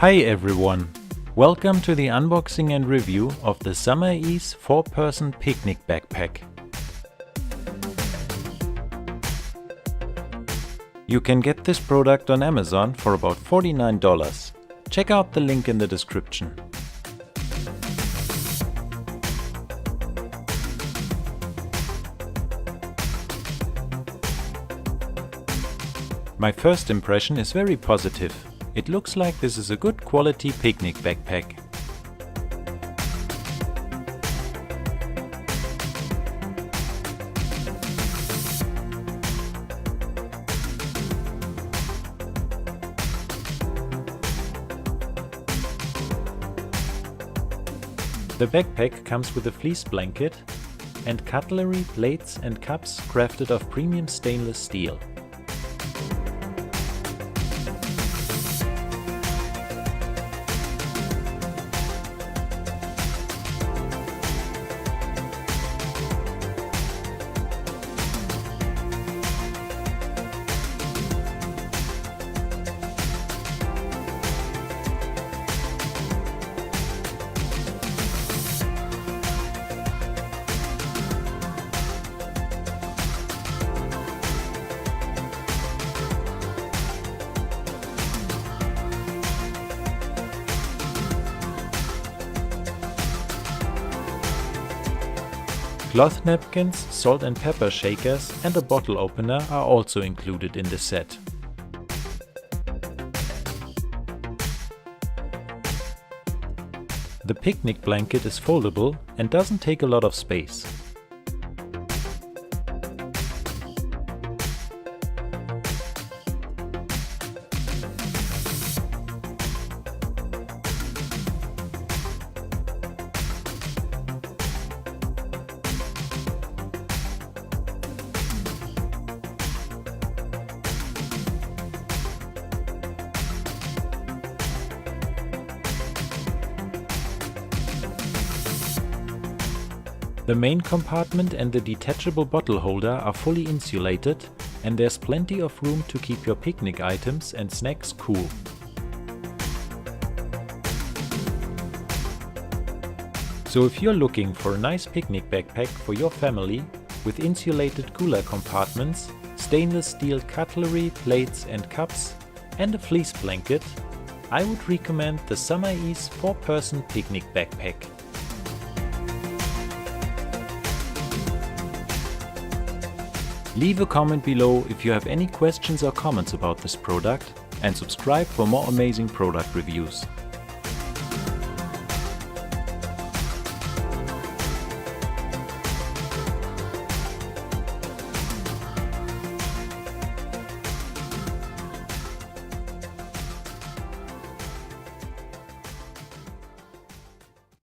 Hi everyone! Welcome to the unboxing and review of the summerease 4-person picnic backpack. You can get this product on Amazon for about $49. Check out the link in the description. My first impression is very positive. It looks like this is a good quality picnic backpack. The backpack comes with a fleece blanket and cutlery, plates and cups crafted of premium stainless steel. Cloth napkins, salt and pepper shakers and a bottle opener are also included in the set. The picnic blanket is foldable and doesn't take a lot of space. The main compartment and the detachable bottle holder are fully insulated, and there's plenty of room to keep your picnic items and snacks cool. So if you're looking for a nice picnic backpack for your family with insulated cooler compartments, stainless steel cutlery, plates and cups, and a fleece blanket, I would recommend the summerease 4-person picnic backpack. Leave a comment below if you have any questions or comments about this product, and subscribe for more amazing product reviews.